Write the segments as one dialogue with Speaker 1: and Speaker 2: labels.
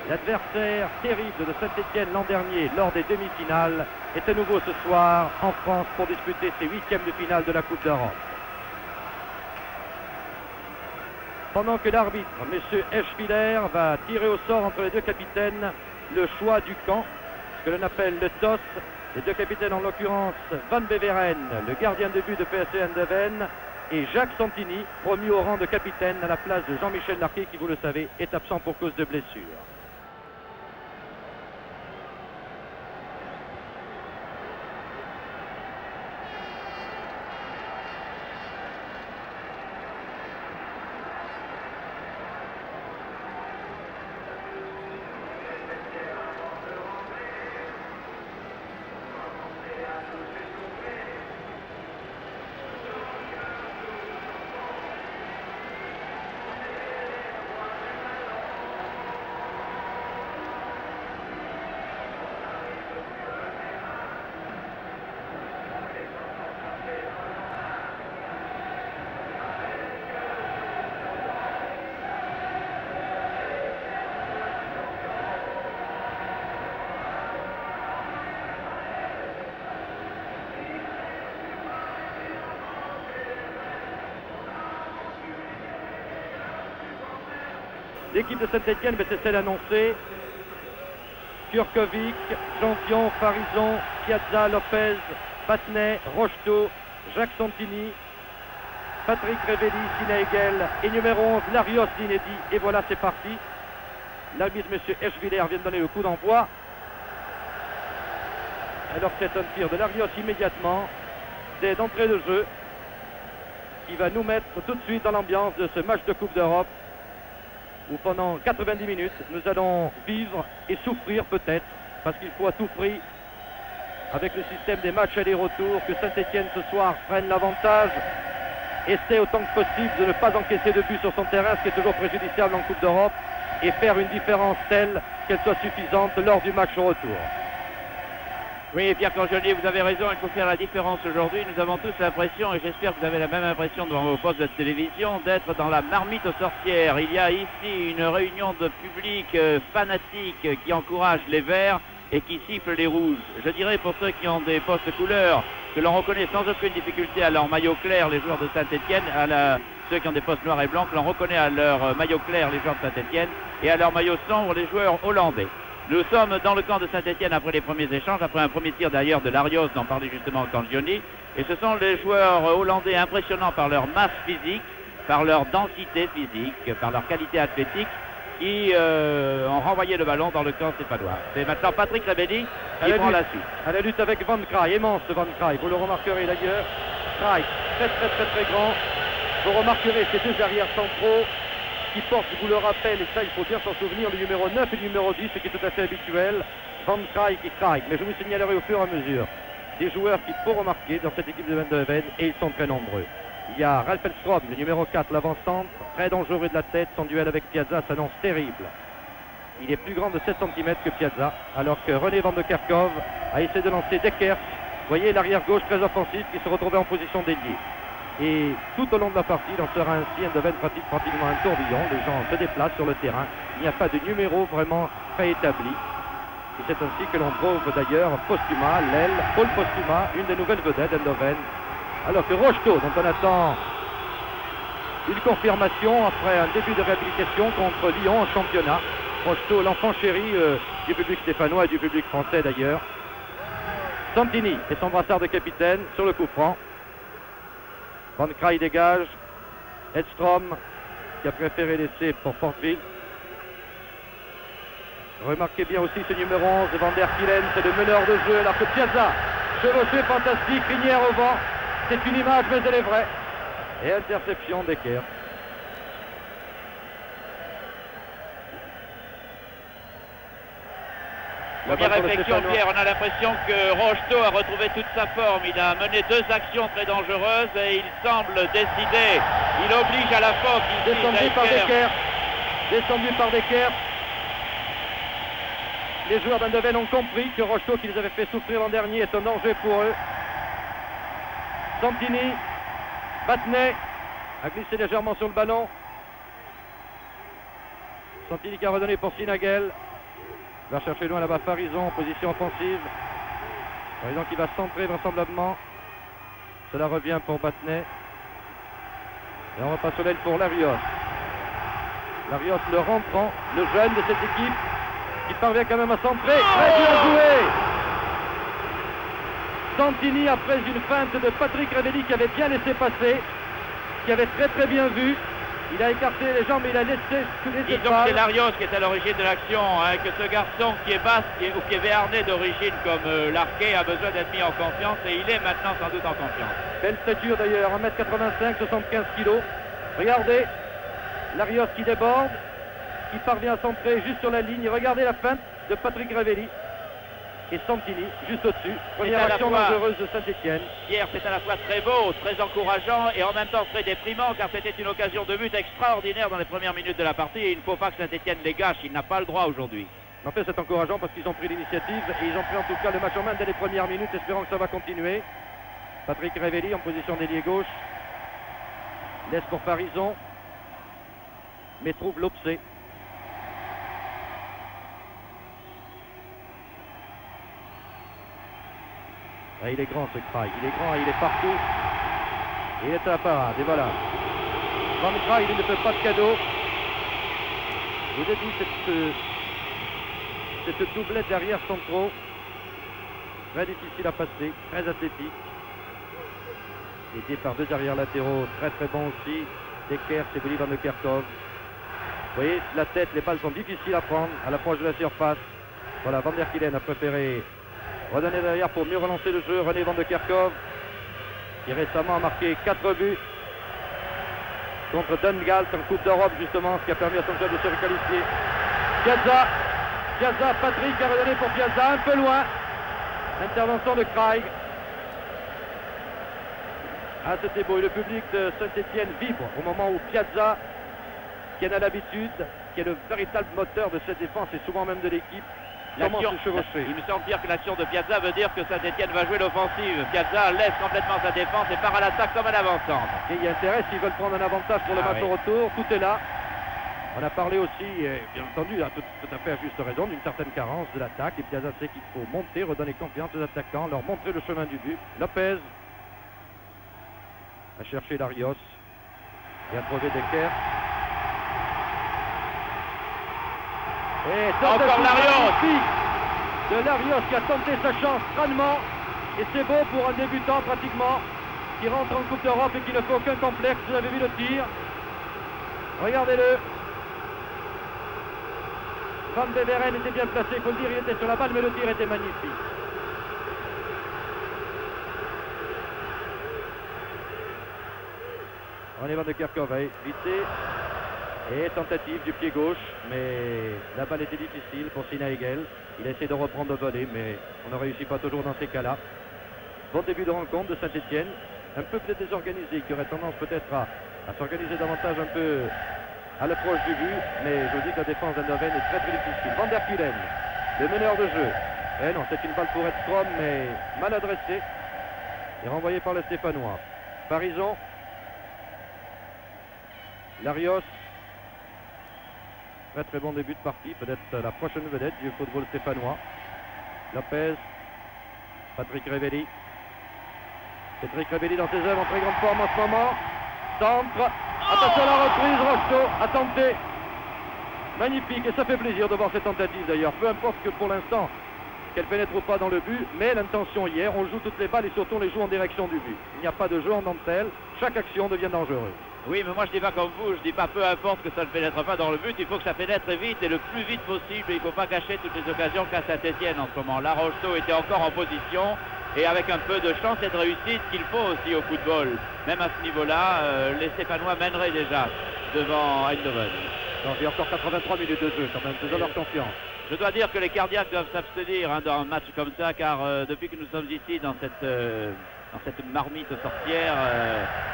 Speaker 1: L'adversaire terrible de Saint-Étienne l'an dernier lors des demi-finales est à nouveau ce soir en France pour disputer ses huitièmes de finale de la Coupe d'Europe. Pendant que l'arbitre, M. Eschwiller, va tirer au sort entre les deux capitaines le choix du camp, ce que l'on appelle le TOS. Les deux capitaines, en l'occurrence Van Beveren, le gardien de but de PSV Eindhoven, et Jacques Santini, promu au rang de capitaine à la place de Jean-Michel Larquet, qui, vous le savez, est absent pour cause de blessure. L'équipe de Saint-Étienne, c'est celle annoncée. Kurkovic, Jean-Dion, Farison, Piazza, Lopez, Patnay, Rocheteau, Jacques Santini, Patrick Révelli, Sinaegel et numéro 11, Larios l'inédit. Et voilà, c'est parti. L'arbitre, M. Eschwiller, vient de donner le coup d'envoi. Alors c'est un tir de Larios immédiatement, dès d'entrée de jeu, qui va nous mettre tout de suite dans l'ambiance de ce match de Coupe d'Europe, où pendant 90 minutes, nous allons vivre et souffrir peut-être, parce qu'il faut à tout prix, avec le système des matchs aller-retour, que Saint-Étienne ce soir prenne l'avantage, essaie autant que possible de ne pas encaisser de but sur son terrain, ce qui est toujours préjudiciable en Coupe d'Europe, et faire une différence telle qu'elle soit suffisante lors du match au retour.
Speaker 2: Oui, Pierre Corjolier, vous avez raison, il faut faire la différence aujourd'hui. Nous avons tous l'impression, et j'espère que vous avez la même impression devant vos postes de télévision, d'être dans la marmite aux sorcières. Il y a ici une réunion de public fanatique qui encourage les verts et qui siffle les rouges. Je dirais pour ceux qui ont des postes couleurs, que l'on reconnaît sans aucune difficulté à leur maillot clair les joueurs de Saint-Étienne, ceux qui ont des postes noirs et blancs, que l'on reconnaît à leur maillot clair les joueurs de Saint-Étienne et à leur maillot sombre les joueurs hollandais. Nous sommes dans le camp de Saint-Étienne après les premiers échanges, après un premier tir d'ailleurs de Larios, dont parlait justement Cangioni. Et ce sont les joueurs hollandais impressionnants par leur masse physique, par leur densité physique, par leur qualité athlétique, qui ont renvoyé le ballon dans le camp stéphanois. C'est maintenant Patrick Révelli qui prend la suite.
Speaker 1: À la lutte avec Van Kraai, immense Van Kraai, vous le remarquerez d'ailleurs. Kraai, très grand. Vous remarquerez ces deux arrières centraux qui porte, je vous le rappelle, et ça il faut bien s'en souvenir, le numéro 9 et le numéro 10, ce qui est tout à fait habituel, Van Kraai qui Kraai. Mais je vous signalerai au fur et à mesure des joueurs qu'il faut remarquer dans cette équipe de Eindhoven, et ils sont très nombreux. Il y a Ralf Elstrom, le numéro 4, l'avant-centre, très dangereux de la tête, son duel avec Piazza s'annonce terrible. Il est plus grand de 7 cm que Piazza, alors que René Van de Kerkhove a essayé de lancer Deckers. Vous voyez l'arrière gauche très offensif qui se retrouvait en position d'ailier. Et tout au long de la partie, il en sera ainsi. Eindhoven pratique pratiquement un tourbillon. Les gens se déplacent sur le terrain. Il n'y a pas de numéro vraiment préétabli. Et c'est ainsi que l'on trouve d'ailleurs Postuma, l'aile, Paul Postuma, une des nouvelles vedettes d'Eindhoven. Alors que Rocheteau, dont on attend une confirmation après un début de réhabilitation contre Lyon en championnat. Rocheteau, l'enfant chéri du public stéphanois et du public français d'ailleurs. Santini et son brassard de capitaine sur le coup franc. Van Kraai dégage. Edstrom qui a préféré laisser pour Portville. Remarquez bien aussi ce numéro 11 Van der Kielen, c'est le meneur de jeu, alors que Piazza, chevauché fantastique, crinière au vent. C'est une image, mais elle est vraie. Et interception d'Ecker.
Speaker 2: Première réflexion, Pierre, on a l'impression que Rocheteau a retrouvé toute sa forme. Il a mené deux actions très dangereuses et il semble décidé. Il oblige à la faute.
Speaker 1: Descendu par Decker. Descendu par Decker. Les joueurs d'Eindhoven ont compris que Rocheteau, qui les avait fait souffrir l'an dernier, est un danger pour eux. Santini, Patnay a glissé légèrement sur le ballon. Santini qui a redonné pour Sinagel. Va chercher loin là-bas Farison en position offensive. Farison qui va centrer vraisemblablement. Cela revient pour Battenay. Et on va pas sur l'aile pour Larios. Larios, le rentrant, le jeune de cette équipe, qui parvient quand même à centrer. Très bien joué. Santini, après une feinte de Patrick Révelli qui avait bien laissé passer, qui avait très bien vu. Il a écarté les jambes, il a laissé tous les
Speaker 2: Disons que c'est Larios qui est à l'origine de l'action, hein, que ce garçon qui est basque ou qui est béarnais d'origine comme Larquet a besoin d'être mis en confiance et il est maintenant sans doute en confiance.
Speaker 1: Belle stature d'ailleurs, 1m85, 75 kg. Regardez, Larios qui déborde, qui parvient à centrer juste sur la ligne. Regardez la feinte de Patrick Révelli. Et Santini, juste au-dessus. Première action dangereuse de Saint-Etienne.
Speaker 2: Hier, c'est à la fois très beau, très encourageant et en même temps très déprimant car c'était une occasion de but extraordinaire dans les premières minutes de la partie et il ne faut pas que Saint-Etienne les gâche, il n'a pas le droit aujourd'hui.
Speaker 1: En fait, c'est encourageant parce qu'ils ont pris l'initiative et ils ont pris en tout cas le match en main dès les premières minutes, espérant que ça va continuer. Patrick Révelli en position d'ailier gauche. Laisse pour Farison. Mais trouve Lopsé. Ah, il est grand ce Kraï, il est grand, il est partout. Il est à la parade, et voilà. Van Kraï, il ne fait pas de cadeau. Je vous ai dit, cette doublette derrière centraux, très difficile à passer, très athlétique. Aidé par deux arrières latéraux, très bon aussi. Decker, c'est Willy Van de Kerkhoff. Vous voyez, la tête, les balles sont difficiles à prendre à l'approche de la surface. Voilà, Van der Kielen a préféré redonner derrière pour mieux relancer le jeu. René Van de Kerkhoff, qui récemment a marqué 4 buts contre Dungalt en Coupe d'Europe, justement, ce qui a permis à son club de se requalifier. Piazza, Patrick a redonné pour Piazza, un peu loin. Intervention de Craig. Ah, c'était beau. Et le public de Saint-Etienne vibre au moment où Piazza, qui en a l'habitude, qui est le véritable moteur de cette défense et souvent même de l'équipe, commence à se chevaucher.
Speaker 2: Il me semble dire que l'action de Piazza veut dire que Saint-Etienne va jouer l'offensive. Piazza laisse complètement sa défense et part à l'attaque comme un avant-centre.
Speaker 1: Et il y a intérêt s'ils veulent prendre un avantage pour le match au retour. Tout est là. On a parlé aussi, bien entendu, à tout à fait à juste raison, d'une certaine carence de l'attaque. Et Piazza sait qu'il faut monter, redonner confiance aux attaquants, leur montrer le chemin du but. Lopez a cherché Larios et a trouvé Decker. Et
Speaker 2: encore Larios
Speaker 1: de Larios qui a tenté sa chance crânement. Et c'est beau pour un débutant pratiquement qui rentre en Coupe d'Europe et qui ne fait aucun complexe. Vous avez vu le tir. Regardez-le. Van Beveren était bien placé, il faut le dire, il était sur la balle, mais le tir était magnifique. René Van de Kerkhoff a évité. Et tentative du pied gauche, mais la balle était difficile pour Sinaegel. Il a essayé de reprendre le volet, mais on ne réussit pas toujours dans ces cas-là. Bon début de rencontre de Saint-Etienne, un peu peut-être désorganisé, qui aurait tendance peut-être à s'organiser davantage un peu à l'approche du but, mais je vous dis que la défense d'Eindhoven est très difficile. Van der Kielen, le meneur de jeu. Eh non, c'est une balle pour Edstrom, mais mal adressée et renvoyée par le Stéphanois. Farison, Larios. Très bon début de partie, peut-être la prochaine vedette du football stéphanois. Lopez, Patrick Révelli. Patrick Révelli dans ses œuvres en très grande forme en ce moment. Centre, attention à la reprise, Rocheteau a tenté. Magnifique, et ça fait plaisir de voir cette tentative d'ailleurs. Peu importe que pour l'instant, qu'elle pénètre ou pas dans le but, mais l'intention hier, on joue toutes les balles et surtout on les joue en direction du but. Il n'y a pas de jeu en dentelle, chaque action devient dangereuse.
Speaker 2: Oui, mais moi je dis pas comme vous, je dis pas peu importe que ça ne pénètre pas dans le but, il faut que ça pénètre vite et le plus vite possible. Il ne faut pas gâcher toutes les occasions qu'a Saint-Etienne en ce moment. La Rocheteau était encore en position et avec un peu de chance et de réussite qu'il faut aussi au football. Même à ce niveau-là, les Stéphanois mèneraient déjà devant Eindhoven.
Speaker 1: Il y a encore 83 minutes de jeu quand même, faisons leur confiance.
Speaker 2: Je dois dire que les cardiaques doivent s'abstenir dans un match comme ça, car depuis que nous sommes ici dans cette marmite sorcière,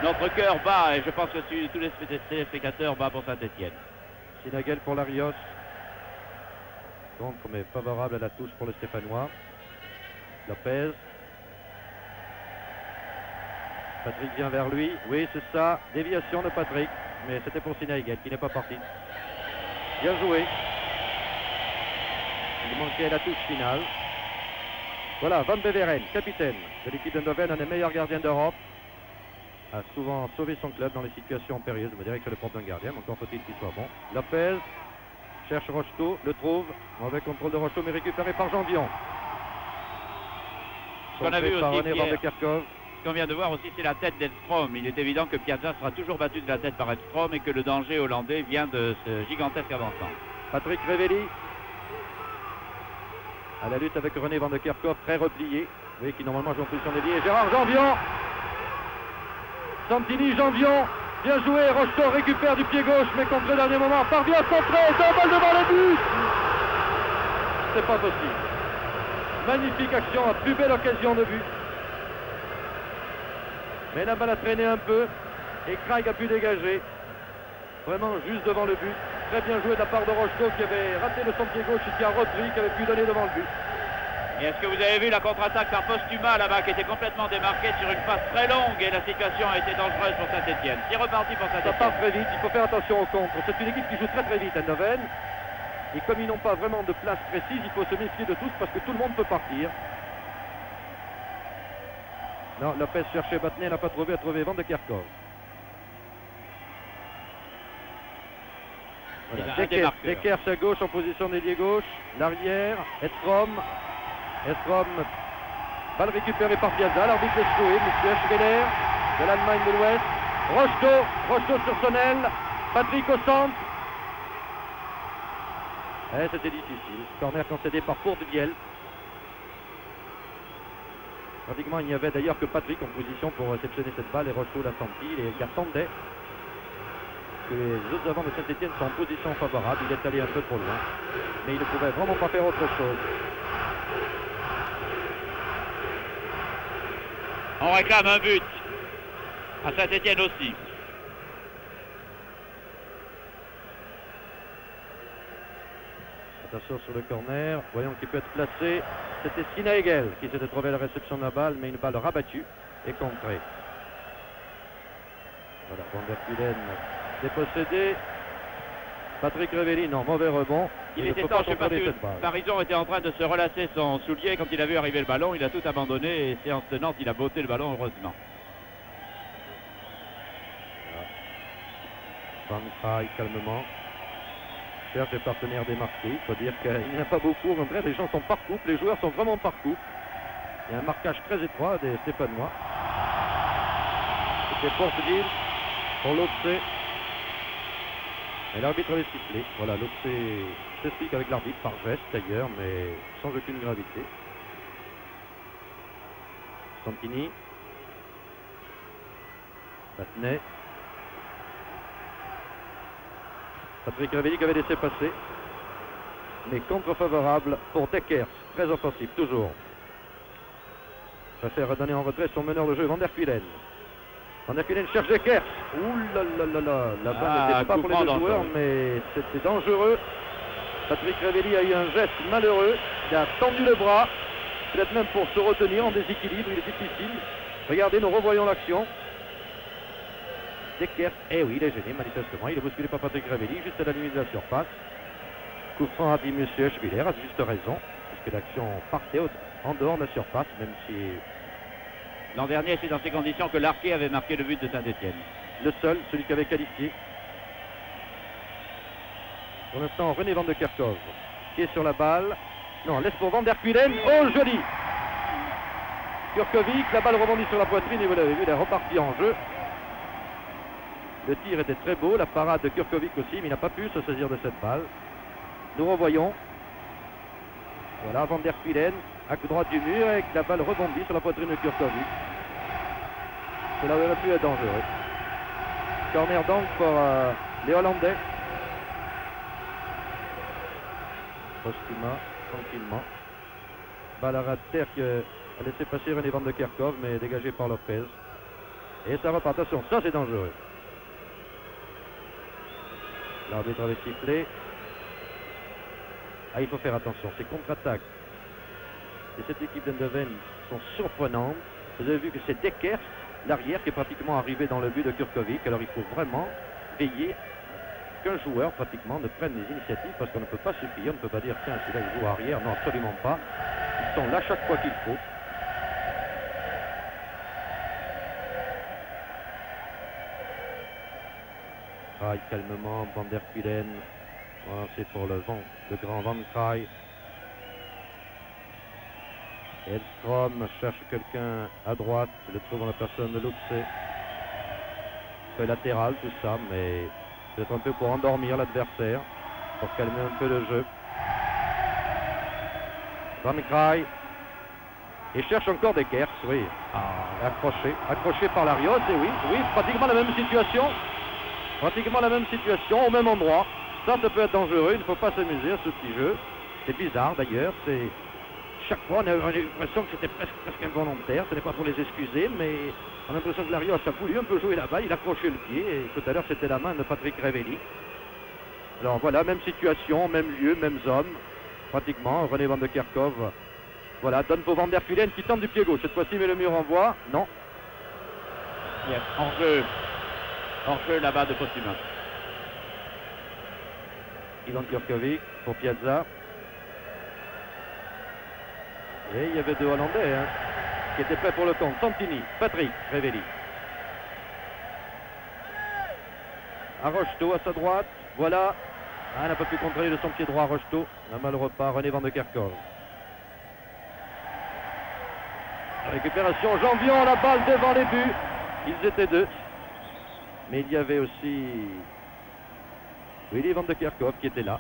Speaker 2: notre cœur bat, et je pense que tous les téléspectateurs battent pour Saint-Etienne.
Speaker 1: Sinaegel pour Larios. Contre, mais favorable à la touche pour le Stéphanois. Lopez. Patrick vient vers lui. Oui, c'est ça. Déviation de Patrick. Mais c'était pour Sinaegel qui n'est pas parti. Bien joué. Il manquait la touche finale. Voilà, Van Beveren, capitaine de l'équipe d'Eindhoven, un des meilleurs gardiens d'Europe. A souvent sauvé son club dans les situations périlleuses. Je me dirais que c'est le propre d'un gardien, mais encore faut-il qu'il soit bon. Lopez cherche Rocheteau, le trouve. Mauvais contrôle de Rocheteau, mais récupéré par Janvion.
Speaker 2: Ce qu'on a vu aussi,
Speaker 1: ce
Speaker 2: qu'on vient de voir aussi, c'est la tête d'Edstrom. Il est évident que Piazza sera toujours battu de la tête par Edstrom et que le danger hollandais vient de ce gigantesque avançant.
Speaker 1: Patrick Révelli à la lutte avec René Van de Kerkhoff, très replié. Vous voyez qui normalement joue en position d'ailier. Gérard Janvion. Santini, Janvion. Bien joué. Rocheteau récupère du pied gauche, mais contre le dernier moment parvient à centrer. C'est un balle devant le but. C'est pas possible. Magnifique action, la plus belle occasion de but. Mais la balle a traîné un peu et Craig a pu dégager. Vraiment juste devant le but. Très bien joué de la part de Rocheteau qui avait raté de son pied gauche et qui a repris, qui avait pu donner devant le but.
Speaker 2: Et est-ce que vous avez vu la contre-attaque par Postuma là-bas qui était complètement démarquée sur une passe très longue et la situation a été dangereuse pour Saint-Etienne. C'est reparti pour Saint-Etienne.
Speaker 1: Ça part très vite, il faut faire attention au contre. C'est une équipe qui joue très très vite, Eindhoven. Et comme ils n'ont pas vraiment de place précise, il faut se méfier de tous parce que tout le monde peut partir. Non, Lopez cherchait Battenet, n'a pas trouvé, a trouvé Van de Kerkhoff. Voilà. Dekers à gauche en position d'ailier gauche. L'arrière, Edstrom. Edstrom, balle récupérée par Piazza. L'arbitre laisse jouer, M. Schweller de l'Allemagne de l'Ouest. Rocheteau sur son aile. Patrick au centre. C'était difficile. Corner concédé par Pourbiel. Pratiquement, il n'y avait d'ailleurs que Patrick en position pour réceptionner cette balle et Rocheteau l'a senti. Les gars tendaient que les autres avants de Saint-Etienne sont en position favorable. Il est allé un peu trop loin, mais il ne pouvait vraiment pas faire autre chose.
Speaker 2: On réclame un but à Saint-Etienne aussi.
Speaker 1: Attention sur le corner, voyons qui peut être placé. C'était Sinaegel qui s'était trouvé à la réception de la balle, mais une balle rabattue et contrée. Voilà, Van der Kulen dépossédé. Patrick Révelli, non, mauvais rebond.
Speaker 2: Il était temps, je sais pas si Parisot était en train de se relâcher son soulier. Quand il a vu arriver le ballon, il a tout abandonné et séance tenante, il a botté le ballon heureusement.
Speaker 1: Van Kraai calmement. Cherche des partenaires démarqués. Il faut dire qu'il n'y en a pas beaucoup. Au contraire, les gens sont par couple, les joueurs sont vraiment par couple. Il y a un marquage très étroit des Stéphanois. C'était Porteville pour l'Opsé. Et l'arbitre avait sifflé. Voilà, l'Opsé s'explique avec l'arbitre, par geste d'ailleurs, mais sans aucune gravité. Santini. Battenet. Patrick Révelli qui avait laissé passer. Mais contre-favorable pour Dekers. Très offensif, toujours. Préfère redonner en retrait son meneur de jeu, Van der Kulen. Van der Kulen cherche Dekers. Ouh là là là là. La balle n'était pas pour les deux joueurs, mais c'était dangereux. Patrick Révelli a eu un geste malheureux. Il a tendu le bras. Peut-être même pour se retenir en déséquilibre. Il est difficile. Regardez, nous revoyons l'action. Dekers, eh oui, il est gêné manifestement. Il est bousculé par Patrick Révelli juste à la limite de la surface. Coup franc a dit M. Schwiller, a juste raison, puisque l'action partait en dehors de la surface, même si...
Speaker 2: L'an dernier, c'est dans ces conditions que Larquet avait marqué le but de Saint-Etienne.
Speaker 1: Le seul, celui qui avait qualifié. Pour l'instant, René Van de Kerkhoff, qui est sur la balle. Non, laisse pour Van der Kulen. Oh, joli! Kurkovic, la balle rebondit sur la poitrine et vous l'avez vu, il est reparti en jeu. Le tir était très beau, la parade de Kurkovic aussi, mais il n'a pas pu se saisir de cette balle. Nous revoyons. Voilà, Van der Kulen, à droite du mur, et la balle rebondit sur la poitrine de Kurkovic. Cela aurait pu être dangereux. Corner donc pour les Hollandais. Postuma, tranquillement. Balle à ras de terre qui a laissé passer René Van de Kerkhoff, mais dégagé par Lopez. Et ça repart. Attention, ça c'est dangereux. L'arbitre avait sifflé. Ah, il faut faire attention. Ces contre-attaques de cette équipe d'Eindhoven sont surprenantes. Vous avez vu que c'est Dekers, l'arrière, qui est pratiquement arrivé dans le but de Kurkovic. Alors il faut vraiment veiller qu'un joueur pratiquement ne prenne les initiatives parce qu'on ne peut pas suffire, on ne peut pas dire tiens celui-là il joue arrière, non absolument pas. Ils sont là chaque fois qu'il faut. Kraai calmement, Van der Kuylen, voilà, c'est pour le vent, le grand Van Kraai. Edstrom cherche quelqu'un à droite, le trouve dans la personne de Lutze. Fait latéral tout ça, mais peut-être un peu pour endormir l'adversaire, pour calmer un peu le jeu. Van Kraai. Et cherche encore Dekers, oui. Accroché par Larios, et oui, pratiquement la même situation. Pratiquement la même situation, au même endroit. Ça peut être dangereux, il ne faut pas s'amuser à ce petit jeu. C'est bizarre d'ailleurs, c'est... Chaque fois, on a l'impression que c'était presque involontaire. Ce n'est pas pour les excuser, mais on a l'impression que Larios a voulu un peu jouer la balle. Il a accroché le pied, et tout à l'heure, c'était la main de Patrick Révelli. Alors voilà, même situation, même lieu, mêmes hommes, pratiquement. René Van de Kerkhove, voilà, donne pour Van der Kuylen qui tente du pied gauche. Cette fois-ci, met le mur en voie. Non.
Speaker 2: Yes. Hors-jeu là-bas de Postuma.
Speaker 1: Ivan Kurkovic pour Piazza. Et il y avait deux Hollandais qui étaient prêts pour le compte. Santini, Patrick Révelli. Rocheteau à sa droite. Voilà. Ah, n'a pas pu contrôler de son pied droit Rocheteau. Un malheureux pas. René Van de Kerkhove. Récupération. Janvion, la balle devant les buts. Ils étaient deux. Mais il y avait aussi Willy Van de Kerkhove qui était là.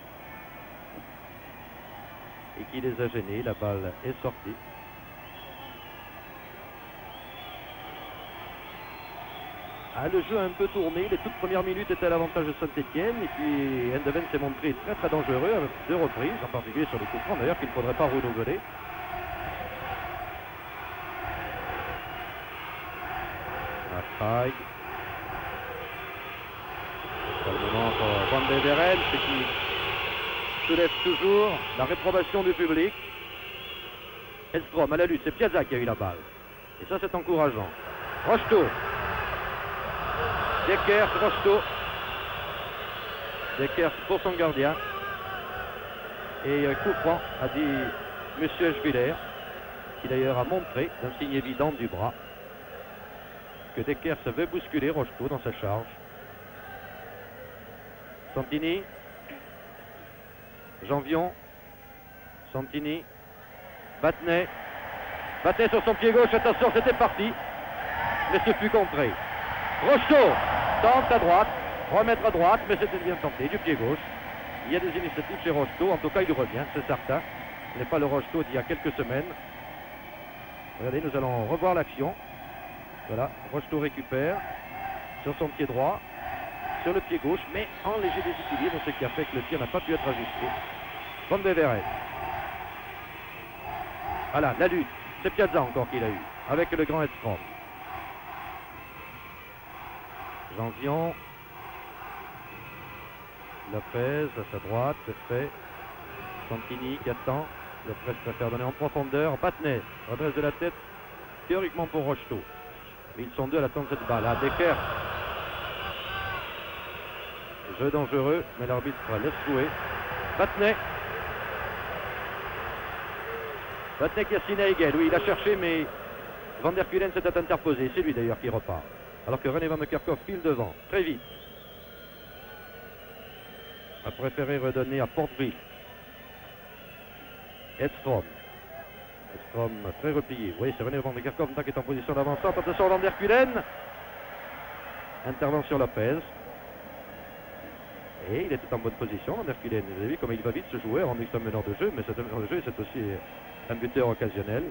Speaker 1: Et qui les a gênés. La balle est sortie. Ah, le jeu a un peu tourné. Les toutes premières minutes étaient à l'avantage de Saint-Etienne. Et puis Eindhoven s'est montré très très dangereux avec deux reprises, en particulier sur les coups francs d'ailleurs qu'il ne faudrait pas renouveler. Kraai. C'est le moment pour Van Beveren, ce qui soulève toujours la réprobation du public. Edstrom à la lutte, c'est Piazza qui a eu la balle. Et ça c'est encourageant. Rocheteau. Dekers, Rocheteau. Dekers pour son gardien. Et coup franc, a dit Monsieur Eschwiller, qui d'ailleurs a montré d'un signe évident du bras que Dekers veut bousculer Rocheteau dans sa charge. Santini. Janvion. Santini. Battenet. Battenet sur son pied gauche, attention, c'était parti. Mais ce fut contré. Rocheteau tente à droite, remettre à droite, mais c'était bien tenté, du pied gauche. Il y a des initiatives chez Rocheteau, en tout cas il revient, c'est certain. Ce n'est pas le Rocheteau d'il y a quelques semaines. Regardez, nous allons revoir l'action. Voilà, Rocheteau récupère sur son pied droit, sur le pied gauche, mais en léger déséquilibre, ce qui a fait que le tir n'a pas pu être ajusté. Van Beveren. Voilà, la lutte. C'est Piazza encore qu'il a eu, avec le grand Edstrom. Janvion. Lopez à sa droite, c'est fait. Santini qui attend. Lopez préfère donner en profondeur. Battenet, redresse de la tête, théoriquement pour Rocheteau. Mais ils sont deux à l'attente de cette balle. Ah, Dekers. Jeu dangereux, mais l'arbitre laisse jouer. Battenet. Battenet qui a signé à Hegel. Oui, il a cherché, mais Van der Kuylen s'était interposé. C'est lui d'ailleurs qui repart. Alors que René Van de Kerkhove file devant, très vite. A préféré redonner à Porteville. Edstrom. Edstrom très replié. Oui, c'est René Van de Kerkhove qui est en position d'avancement. Attention Van der Kuylen. Intervention Lopez. Et il était en bonne position, Van der Kuylen. Vous avez vu comment il va vite ce joueur, on dit que c'est un meneur de jeu, mais c'est un meneur de jeu et c'est aussi un buteur occasionnel.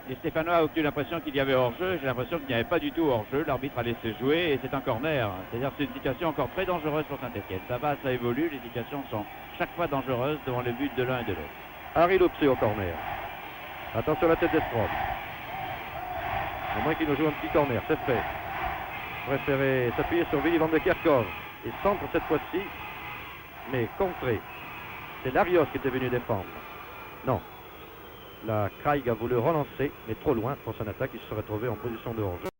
Speaker 2: Les Stéphanois ont eu l'impression qu'il y avait hors-jeu. J'ai l'impression qu'il n'y avait pas du tout hors-jeu. L'arbitre a laissé jouer et c'est un corner. C'est-à-dire que c'est une situation encore très dangereuse pour Saint-Etienne. Ça va, ça évolue. Les situations sont chaque fois dangereuses devant le but de l'un et de l'autre.
Speaker 1: Harry Lutze au corner. Attention à la tête d'Edstrom. À moins qu'il nous joue un petit corner, c'est fait. Préféré s'appuyer sur Willy Van de Kerkhove. Et centre cette fois-ci, mais contré. C'est Larios qui était venu défendre. Non. La Kraai a voulu relancer, mais trop loin pour son attaque. Il se serait trouvé en position de hors-jeu.